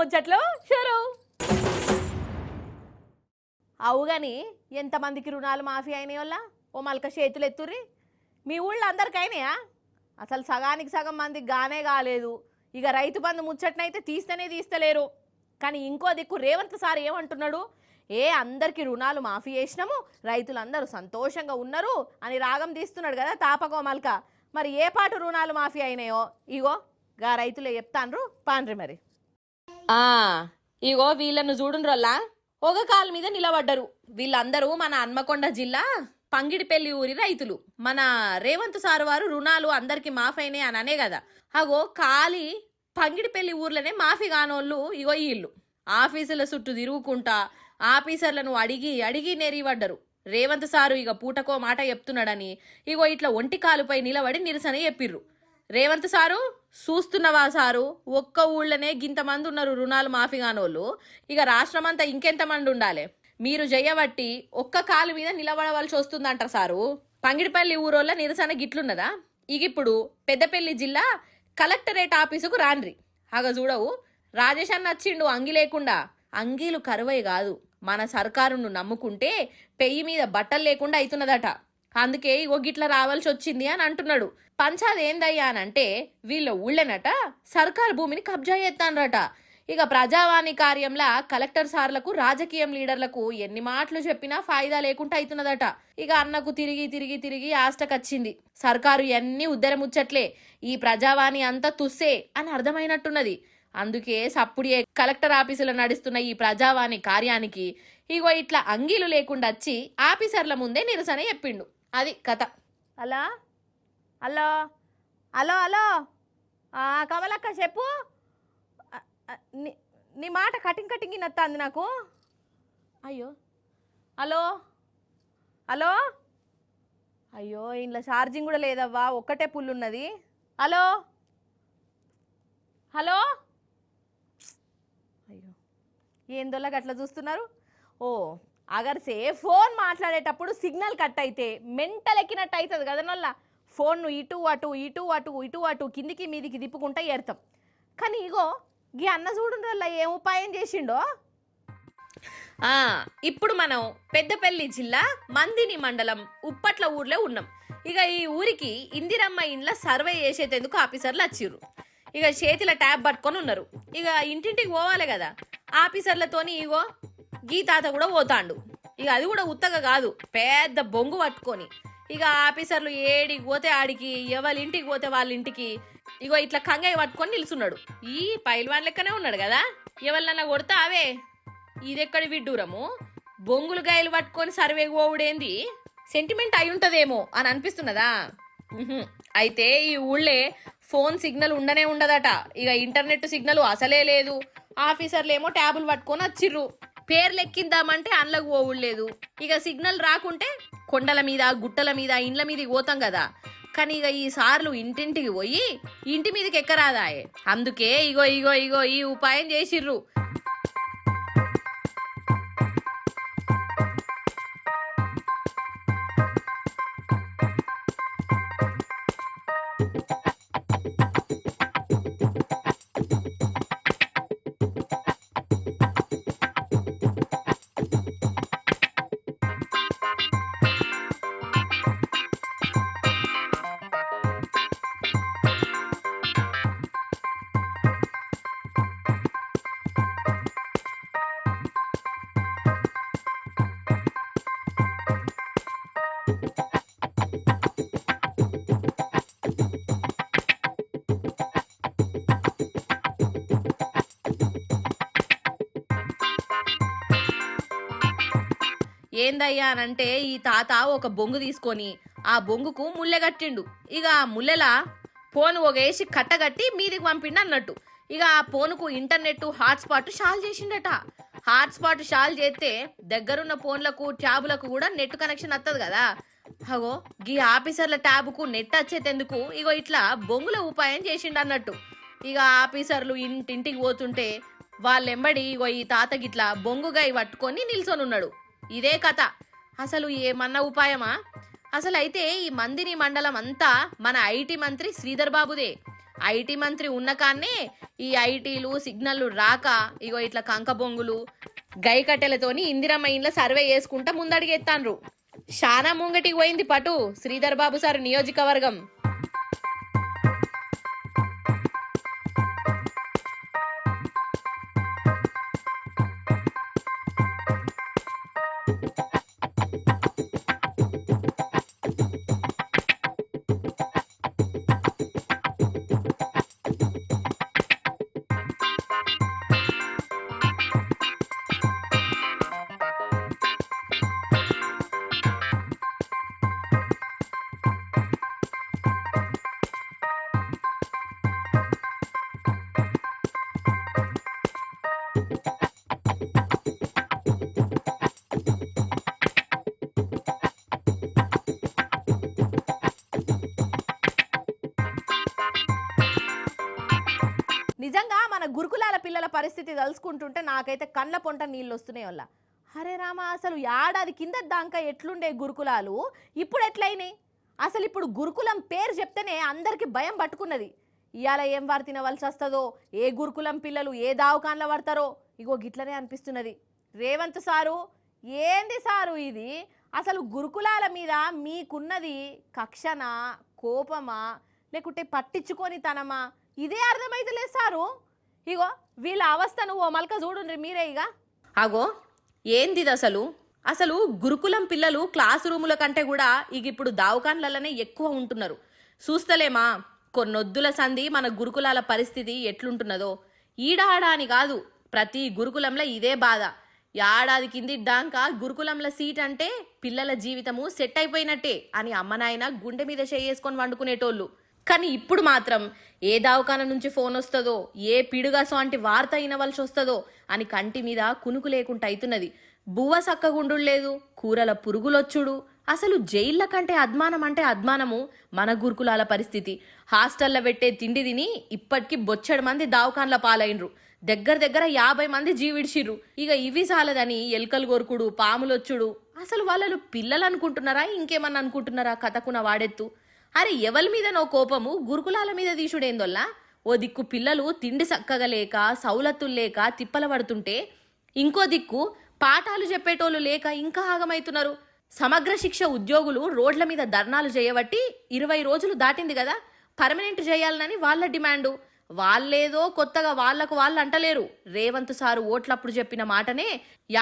ముచ్చట్లు షురు. అవుగాని ఎంతమందికి రుణాలు మాఫీ అయినాయి వల్ల ఓ మల్క చేతులు ఎత్తుర్రి. మీ ఊళ్ళో అందరికైనాయా? అసలు సగానికి సగం మందికి గానే కాలేదు. ఇక రైతు బంధు ముచ్చట్నైతే తీస్తేనే తీస్తలేరు. కానీ ఇంకో దిక్కు రేవంత్ సార్ ఏమంటున్నాడు, అందరికీ రుణాలు మాఫీ చేసినాము, రైతులందరూ సంతోషంగా ఉన్నారు అని రాగం తీస్తున్నాడు కదా తాపకో మల్క. మరి ఏ పాటు రుణాలు మాఫీ అయినాయో ఇగో గా రైతులే చెప్తాన్రు పాండ్రి. మరి ఇగో వీళ్ళను చూడుండ్రల్లా ఒక కాలు మీద నిలబడ్డరు. వీళ్ళందరూ మన హన్మకొండ జిల్లా పంగిడిపల్లి ఊరి రైతులు. మన రేవంత్ సార్ వారు రుణాలు అందరికి మాఫైనాయి అని అనే కదా, అగో ఖాళీ పంగిడిపల్లి ఊర్లోనే మాఫీ కానోళ్ళు ఇగో వీళ్ళు ఆఫీసుల చుట్టూ తిరుగుకుంటా ఆఫీసర్లను అడిగి అడిగి నెరివడ్డరు. రేవంత్ సారు ఇక పూటకో మాట చెప్తున్నాడని ఇగో ఇట్లా ఒంటి కాలుపై నిలబడి నిరసన చెప్పిర్రు. రేవంత్ సారు చూస్తున్నవా సారు, ఒక్క ఊళ్ళనే గింతమంది ఉన్నారు రుణాలు మాఫీ కానోళ్ళు, ఇక రాష్ట్రమంతా ఇంకెంతమంది ఉండాలి? మీరు జయ్యబట్టి ఒక్క కాలు మీద నిలబడవలసి వస్తుందంటారు సారు. పంగిడిపల్లి ఊరోళ్ళ నిరసన గిట్లున్నదా? ఇగిప్పుడు పెద్దపల్లి జిల్లా కలెక్టరేట్ ఆఫీసుకు రాన్రి. అగ చూడవు రాజేష్ అన్న వచ్చిండు అంగి లేకుండా. అంగీలు కరువై కాదు, మన సర్కారును నమ్ముకుంటే పెయ్యి మీద బట్టలు లేకుండా అవుతున్నదట. అందుకే ఇగో గిట్ల రావాల్సి వచ్చింది అని అంటున్నాడు. పంచాది ఏందయ్యా అని అంటే వీళ్ళ ఊళ్ళనట సర్కారు భూమిని కబ్జా చేస్తానరట. ఇక ప్రజావాణి కార్యంలా కలెక్టర్ సార్లకు రాజకీయం లీడర్లకు ఎన్ని మాటలు చెప్పినా ఫాయిదా లేకుండా అవుతున్నదట. ఇక అన్నకు తిరిగి తిరిగి తిరిగి ఆస్టకొచ్చింది. సర్కారు ఎన్ని ఉద్దర ముచ్చట్లే, ఈ ప్రజావాణి అంతా తుస్సే అని అర్థమైనట్టున్నది. అందుకే సప్పుడే కలెక్టర్ ఆఫీసులో నడుస్తున్న ఈ ప్రజావాణి కార్యానికి ఇగో ఇట్లా అంగీలు లేకుండా వచ్చి ఆఫీసర్ల ముందే నిరసన చెప్పిండు. అది కథ. అలా హలో హలో హలో కమలక్క చెప్పు. నీ మాట కటింగ్ కటింగ్ నత్తాంది నాకు. అయ్యో హలో హలో అయ్యో ఇంట్లో ఛార్జింగ్ కూడా లేదవ్వా, ఒక్కటే పుల్లున్నది. హలో హలో అయ్యో ఏందోలా అట్లా చూస్తున్నారు. అగర్సే ఫోన్ మాట్లాడేటప్పుడు సిగ్నల్ కట్ అయితే మెంటల్ ఎక్కినట్టు అవుతుంది కదా నల్ల. ఫోన్ను ఇటు అటు ఇటు అటు ఇటు అటు కిందికి మీదికి తిప్పుకుంటా ఏరుతాం. కానీ ఇగో గీ అన్న చూడుండ్రల్లా ఏం ఉపాయం చేసిండో. ఇప్పుడు మనం పెద్దపల్లి జిల్లా మందిని మండలం ఉప్పట్ల ఊర్లో ఉన్నాం. ఇక ఈ ఊరికి ఇందిరమ్మ ఇండ్ల సర్వే చేసేందుకు ఆఫీసర్లు వచ్చిర్రు. ఇక చేతిలో ట్యాబ్ పట్టుకొని ఉన్నారు. ఇక ఇంటింటికి పోవాలి కదా ఆఫీసర్లతోని. ఇగో గీ తాత కూడా పోతాండు. ఇక అది కూడా ఉత్తగా కాదు, పెద్ద బొంగు పట్టుకొని. ఇక ఆఫీసర్లు ఏడికి పోతే ఆడికి, ఎవరి ఇంటికి పోతే వాళ్ళ ఇంటికి ఇగో ఇట్లా కంగాయి పట్టుకొని నిలుచున్నాడు. ఈ పైల్వాన్ లెక్కనే ఉన్నాడు కదా. ఎవరినన్నా కొడతా అవే ఇదెక్కడి విడ్డూరము, బొంగులు గాయలు పట్టుకొని సర్వే పోవుడేంది, సెంటిమెంట్ అయి ఉంటదేమో అని అనిపిస్తున్నదా? అయితే ఈ ఊళ్ళే ఫోన్ సిగ్నల్ ఉండనే ఉండదట. ఇక ఇంటర్నెట్ సిగ్నల్ అసలే లేదు. ఆఫీసర్లేమో ట్యాబులు పట్టుకొని వచ్చిర్రు. పేర్లు ఎక్కిద్దామంటే అండ్లకు పోవులేదు. ఇక సిగ్నల్ రాకుంటే కొండల మీద గుట్టల మీద ఇండ్ల మీదకి పోతాం కదా. కానీ ఇక ఈ సార్లు ఇంటింటికి పోయి ఇంటి మీదకి ఎక్కరాదాయే. అందుకే ఇగో ఇగో ఇగో ఈ ఉపాయం చేసిర్రు. ఏందయ్యా అనంటే ఈ తాత ఒక బొంగు తీసుకొని ఆ బొంగుకు ముల్లె కట్టిండు. ఇక ఆ ముల్లెలా ఫోన్ ఒక వేసి కట్టగట్టి మీదికి పంపిండు అన్నట్టు. ఇక ఆ ఫోనుకు ఇంటర్నెట్ హాట్స్పాట్ షాల్ చేసిండట. హాట్స్పాట్ షాల్ చేస్తే దగ్గరున్న ఫోన్లకు ట్యాబులకు కూడా నెట్ కనెక్షన్ వస్తుంది కదా. అగో గీ ఆఫీసర్ల ట్యాబుకు నెట్ వచ్చేందుకు ఇగో ఇట్లా బొంగుల ఉపాయం చేసిండు అన్నట్టు. ఇక ఆఫీసర్లు ఇంటింటికి పోతుంటే వాళ్ళెంబడి ఇగో ఈ తాత గిట్లా బొంగుగా పట్టుకొని నిల్చొని ఉన్నాడు. ఇదే కథ. అసలు ఏమన్నా ఉపాయమా? అసలు అయితే ఈ మందిని మండలం అంతా మన ఐటీ మంత్రి శ్రీధర్ బాబుదే. ఐటీ మంత్రి ఉన్న కాన్నే ఈ ఐటీలు సిగ్నల్లు రాక ఇగో ఇట్లా కంకబొంగులు గైకట్టెలతోని ఇందిరమ్మ ఇండ్ల సర్వే చేసుకుంటా ముందడిగెత్తాన్రు. శానా ముంగటికి పోయింది పటు శ్రీధర్ బాబు సార్ నియోజకవర్గం. నిజంగా మన గురుకులాల పిల్లల పరిస్థితి తలుచుకుంటుంటే నాకైతే కళ్ళ పొంట నీళ్ళు వస్తున్నాయి వల్ల. హరే రామ, అసలు ఏడాది కింద దాకా ఎట్లుండే గురుకులాలు ఇప్పుడు ఎట్లయినాయి? అసలు ఇప్పుడు గురుకులం పేరు చెప్తేనే అందరికీ భయం పట్టుకున్నది. ఇవాళ ఏం వారు తినవలసి వస్తుందో, ఏ గురుకులం పిల్లలు ఏ దావకాన్ల పడతారో ఇగో గిట్లనే అనిపిస్తున్నది. రేవంత్ సారు, ఏంది సారు ఇది? అసలు గురుకులాల మీద మీకున్నది కక్షనా, కోపమా, లేకుంటే పట్టించుకొని తనమా? ఇదే అర్థమైతలేదు సారు. ఇగో వీళ్ళ అవస్థను ఓ మల్క చూడుండ్రి మీరే. ఇక అగో ఏంది అసలు? అసలు గురుకులం పిల్లలు క్లాస్ రూముల కంటే కూడా ఇక ఇప్పుడు దావకాన్లలోనే ఎక్కువ ఉంటున్నారు. చూస్తలేమా కొన్నొద్దుల సంధి మన గురుకులాల పరిస్థితి ఎట్లుంటున్నదో? ఈడాడా అని కాదు, ప్రతి గురుకులంలో ఇదే బాధ. ఏడాది కింది డాంక గురుకులంలో సీట్ అంటే పిల్లల జీవితము సెట్ అయిపోయినట్టే అని అమ్మనాయన గుండె మీద చేసుకొని వండుకునేటోళ్ళు. కానీ ఇప్పుడు మాత్రం ఏ దావకాన నుంచి ఫోన్ వస్తుందో, ఏ పిడుగాసో అంటే వార్త అయినవలసి వస్తుందో అని కంటి మీద కునుకు లేకుండా అవుతున్నది. బువ్వ సక్కగుండు లేదు, కూరల పురుగులొచ్చుడు. అసలు జైళ్ళ కంటే అద్మానం అంటే అద్మానము మన గురుకులాల పరిస్థితి. హాస్టల్లో పెట్టే తిండి తిని ఇప్పటికీ బొచ్చడు మంది దావకాన్ల పాలైనరు. దగ్గర దగ్గర 50 మంది జీవిడిచిర్రు. ఇక ఇవి చాలదని ఎలుకలు గొరుకుడు, పాములొచ్చుడు. అసలు వాళ్ళు పిల్లలు అనుకుంటున్నారా, ఇంకేమన్నా అనుకుంటున్నారా? కథకున వాడెత్తు. అరే ఎవరి మీద నో కోపము గురుకులాల మీద తీసుడేందొల్లా? ఓ దిక్కు పిల్లలు తిండి చక్కగా లేక, సౌలత్తులు లేక తిప్పల పడుతుంటే, ఇంకో దిక్కు పాఠాలు చెప్పేటోళ్ళు లేక ఇంకా ఆగమవుతున్నారు. సమగ్ర శిక్ష ఉద్యోగులు రోడ్ల మీద ధర్నాలు చేయబట్టి 20 రోజులు దాటింది కదా, పర్మనెంట్ చేయాలని వాళ్ళ డిమాండు. వాళ్ళేదో కొత్తగా వాళ్లకు వాళ్ళు అంటలేరు. రేవంత్ సారు ఓట్లప్పుడు చెప్పిన మాటనే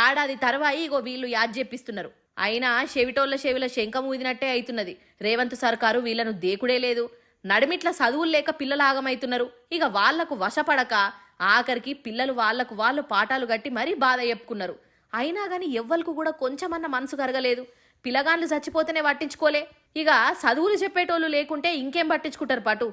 ఏడాది తర్వాయి ఇగో వీళ్ళు యాద్ చెప్పిస్తున్నారు. అయినా చెవిటోళ్ల చెవిల శంఖం ఊదినట్టే అవుతున్నది. రేవంత్ సర్కారు వీళ్ళను దేకుడే లేదు. నడిమిట్ల చదువులు లేక పిల్లలు ఆగమవుతున్నారు. ఇక వాళ్లకు వశపడక ఆఖరికి పిల్లలు వాళ్లకు వాళ్ళు పాఠాలు కట్టి మరీ బాధ చెప్పుకున్నారు. అయినా గాని ఎవ్వరికి కూడా కొంచెమన్న మనసు కరగలేదు. పిల్లగాన్లు చచ్చిపోతేనే పట్టించుకోలే, ఇక చదువులు చెప్పేటోళ్ళు లేకుంటే ఇంకేం పట్టించుకుంటారు పటు.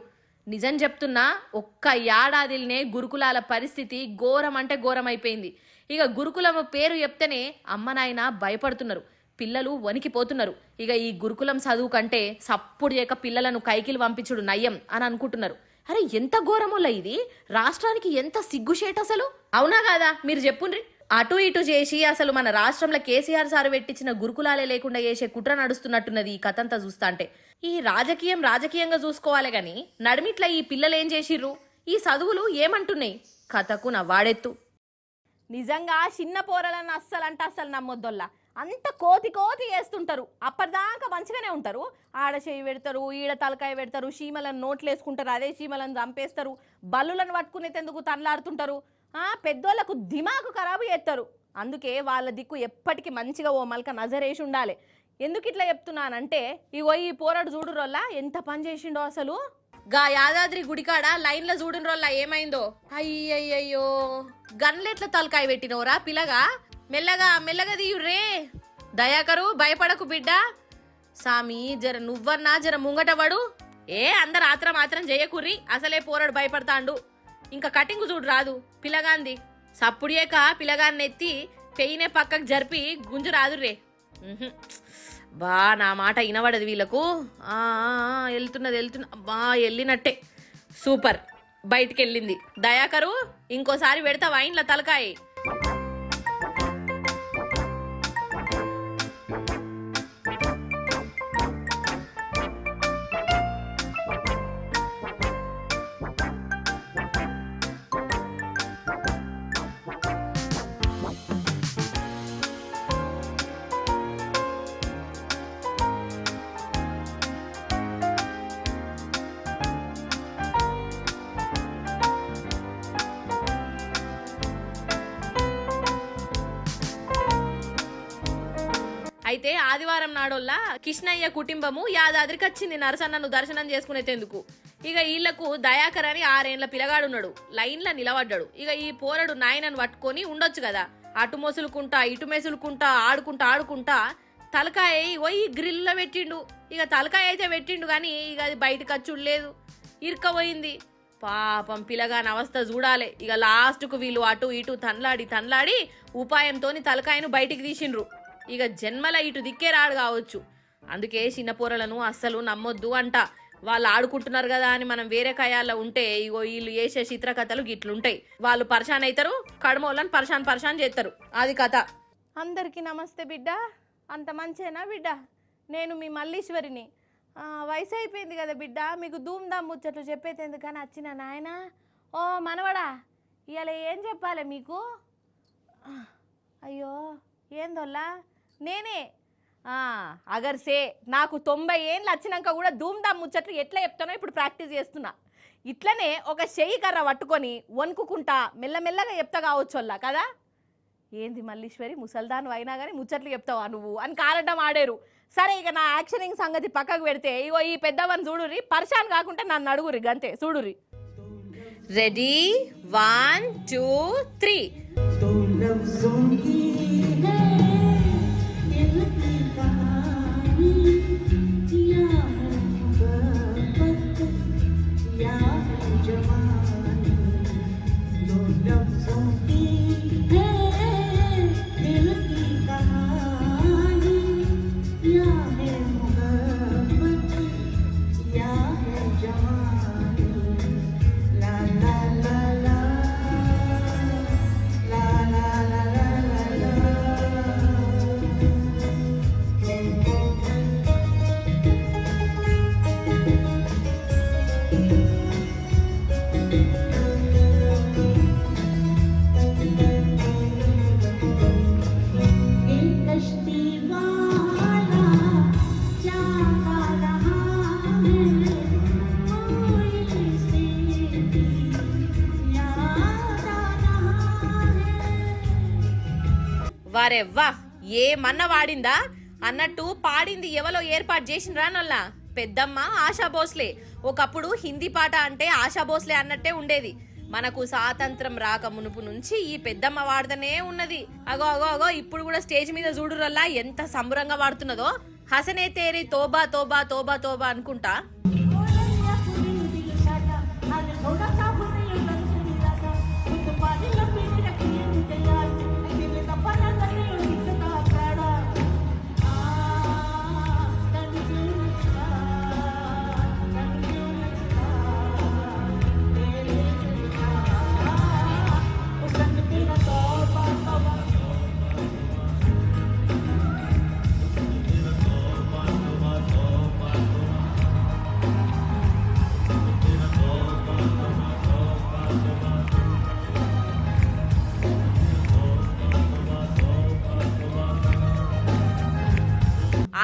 నిజం చెప్తున్నా, ఒక్క ఏడాదిల్నే గురుకులాల పరిస్థితి ఘోరం అంటే ఘోరం అయిపోయింది. ఇక గురుకులం పేరు చెప్తేనే అమ్మనాయన భయపడుతున్నారు, పిల్లలు వణికిపోతున్నారు. ఇక ఈ గురుకులం చదువు కంటే సప్పుడు చేయక పిల్లలను కైకిలు పంపించుడు నయ్యం అని అనుకుంటున్నారు. అరే ఎంత ఘోరమోలా ఇది! రాష్ట్రానికి ఎంత సిగ్గుషేట్ అసలు. అవునా కాదా? మీరు చెప్పుండ్రి. అటు ఇటు చేసి అసలు మన రాష్ట్రంలో కేసీఆర్ సారు పెట్టించిన గురుకులాలే లేకుండా చేసే కుట్ర నడుస్తున్నట్టున్నది ఈ కథంతా చూస్తా అంటే. ఈ రాజకీయంగా చూసుకోవాలి గాని నడిమిట్ల ఈ పిల్లలు ఏం చేసిర్రు? ఈ చదువులు ఏమంటున్నాయి? కథకు నా వాడెత్తు. నిజంగా చిన్న పోరలను అస్సలు నమ్మొద్దొల్లా. అంత కోతి వేస్తుంటారు. అప్పటిదాకా మంచిగానే ఉంటారు. ఆడ చేయి పెడతారు, ఈడ తలకాయ పెడతారు, చీమలను నోట్లు వేసుకుంటారు, అదే చీమలను చంపేస్తారు, బల్లులను పట్టుకునేందుకు తనలాడుతుంటారు. పెద్దోళ్లకు దిమాకు ఖరాబు చేస్తారు. అందుకే వాళ్ళ దిక్కు ఎప్పటికీ మంచిగా ఓ మల్క నజరేసి ఉండాలి. ఎందుకు ఇట్లా చెప్తున్నానంటే, ఇగో ఈ పోరాడు చూడు రోల్లా ఎంత పని చేసిండో అసలు. గా యాదాద్రి గుడికాడ లైన్లో చూడని రోల్లా ఏమైందో. అయ్యయ్యో, గన్లెట్ల తలకాయ పెట్టినవరా పిల్లగా? మెల్లగా తీయుర్రే. దయాకరు, భయపడకు బిడ్డ. సామి జర నువ్వన్నా జర ముంగటవాడు. అందరు ఆత్రం చేయకుర్రి, అసలే పోరాడు భయపడతాండు. ఇంకా కటింగ్ చూడు రాదు పిల్లగాంది. సప్పుడేక పిల్లగాన్ని ఎత్తి పెయినే పక్కకు జరిపి గుంజు రాదుర్రే. బా నా మాట వినబడదు వీళ్ళకు. వెళ్తున్నది బా వెళ్ళినట్టే. సూపర్, బయటికి వెళ్ళింది. దయాకరు, ఇంకోసారి పెడతా వైన్ల తలకాయ. అయితే ఆదివారం నాడోల్లా కిష్ణయ్య కుటుంబము యాదాద్రికి వచ్చింది నరసన్నను దర్శనం చేసుకునేందుకు. ఇక వీళ్లకు దయాకర్ అని 6 ఏళ్ల పిల్లగాడున్నాడు. లైన్లో నిలబడ్డాడు. ఇక ఈ పోరడు నాయనను పట్టుకొని ఉండొచ్చు కదా, అటు మొసులుకుంటా ఇటు మెసులుకుంటా ఆడుకుంటా తలకాయ పోయి గ్రిల్లో పెట్టిండు. ఇక తలకాయ అయితే పెట్టిండు కానీ ఇక అది బయటకు వచ్చుడలేదు, ఇరుకపోయింది. పాపం పిల్లగాని అవస్థ చూడాలి. ఇక లాస్ట్కు వీళ్ళు అటు ఇటు తన్లాడి ఉపాయంతో తలకాయను బయటికి తీసిండ్రు. ఇక జన్మల ఇటు దిక్కే రాడు కావచ్చు. అందుకే చిన్న పోరలను అస్సలు నమ్మొద్దు అంట. వాళ్ళు ఆడుకుంటున్నారు కదా అని మనం వేరే కయాల్లో ఉంటే ఇగో వీళ్ళు వేసే చిత్రకథలు గిట్లుంటాయి. వాళ్ళు పర్షాన్ అవుతారు, కడమోళ్ళని పర్షాన్ చేస్తారు. అది కథ. అందరికీ నమస్తే బిడ్డ. అంత మంచేనా బిడ్డ? నేను మీ మల్లీశ్వరిని. వయసు అయిపోయింది కదా బిడ్డ, మీకు ధూమ్ధామ్ ముచ్చట్లు చెప్పేది ఎందుకని వచ్చిన నాయన. ఓ మనవడా, ఇవాళ ఏం చెప్పాలి మీకు? అయ్యో ఏందోల్లా, నేనే అగర్సే నాకు 90 ఏళ్ళు వచ్చినాక కూడా ధూమ్ధామ్ ముచ్చట్లు ఎట్లా చెప్తానో ఇప్పుడు ప్రాక్టీస్ చేస్తున్నా. ఇట్లనే ఒక చెయ్యి కర్ర పట్టుకొని వణుకుకుంటా మెల్లమెల్లగా చెప్తా కావచ్చోల్లా కదా. ఏంది మల్లీశ్వరి, ముసల్దాను అయినా కానీ ముచ్చట్లు చెప్తావా నువ్వు అని కాలడ్డం ఆడారు. సరే ఇక నా యాక్షనింగ్ సంగతి పక్కకు పెడితే ఇగో ఈ పెద్దవని చూడురి, పర్షాన్ కాకుంటే నన్ను అడుగురి గంతే. చూడురి. రెడీ 1 2 3. వారెవ్వా ఏమన్నా వాడిందా అన్నట్టు పాడింది ఎవలో ఏర్పాటు చేసినరా నొల్లా? పెద్దమ్మ ఆశా భోస్లే. ఒకప్పుడు హిందీ పాట అంటే ఆశా భోస్లే అన్నట్టే ఉండేది. మనకు స్వాతంత్రం రాక మునుపు నుంచి ఈ పెద్దమ్మ వాడుతూనే ఉన్నది. అగో ఇప్పుడు కూడా స్టేజ్ మీద చూడురల్లా ఎంత సంబరంగా వాడుతున్నదో. హసనే తేరి తోబా తోబా తోబా తోబా అనుకుంటా.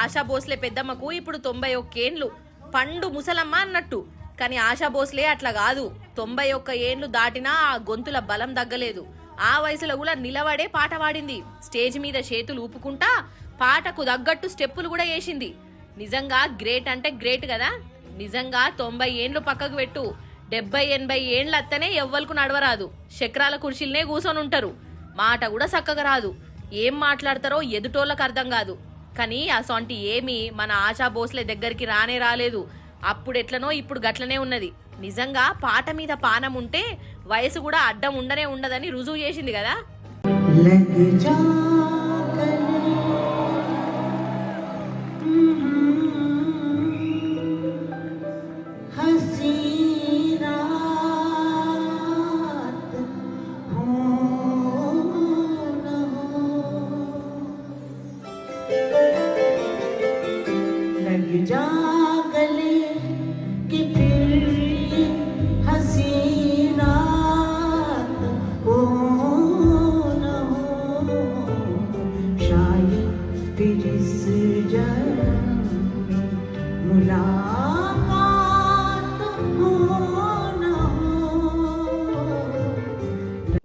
ఆశా భోస్లే పెద్దమ్మకు ఇప్పుడు 91 ఏండ్లు, పండు ముసలమ్మ అన్నట్టు. కానీ ఆశా భోస్లే అట్లా కాదు. 91 ఏండ్లు దాటినా ఆ గొంతుల బలం తగ్గలేదు. ఆ వయసులో కూడా నిలబడే పాట పాడింది. స్టేజ్ మీద చేతులు ఊపుకుంటా పాటకు తగ్గట్టు స్టెప్పులు కూడా వేసింది. నిజంగా గ్రేట్ అంటే గ్రేట్ కదా. నిజంగా 90 ఏండ్లు పక్కకు పెట్టు, 70-80 ఏండ్లు అత్తనే ఎవ్వలకు నడవరాదు. చక్రాల కుర్చీలనే కూర్చొని ఉంటారు. మాట కూడా చక్కగా రాదు. ఏం మాట్లాడతారో ఎదుటోళ్ళకు అర్థం కాదు. కానీ అసొంటి ఏమీ మన ఆశా భోస్లే దగ్గరికి రాలేదు. అప్పుడు ఎట్లనో ఇప్పుడు గట్లనే ఉన్నది. నిజంగా పాట మీద పానం ఉంటే వయసు కూడా అడ్డం ఉండదని రుజువు చేసింది కదా.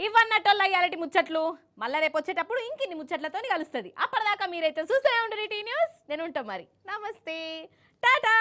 ఇవన్నట్టోళ్ళ ఇయాలటి ముచ్చట్లు. మళ్ళీ రేపు వచ్చేటప్పుడు ఇంకిన్ని ముచ్చట్లతో కలుస్తుంది. అప్పటిదాకా మీరైతే చూస్తూనే ఉండరు టీ న్యూస్. నేను ఉంటాం మరి. నమస్తే, టాటా.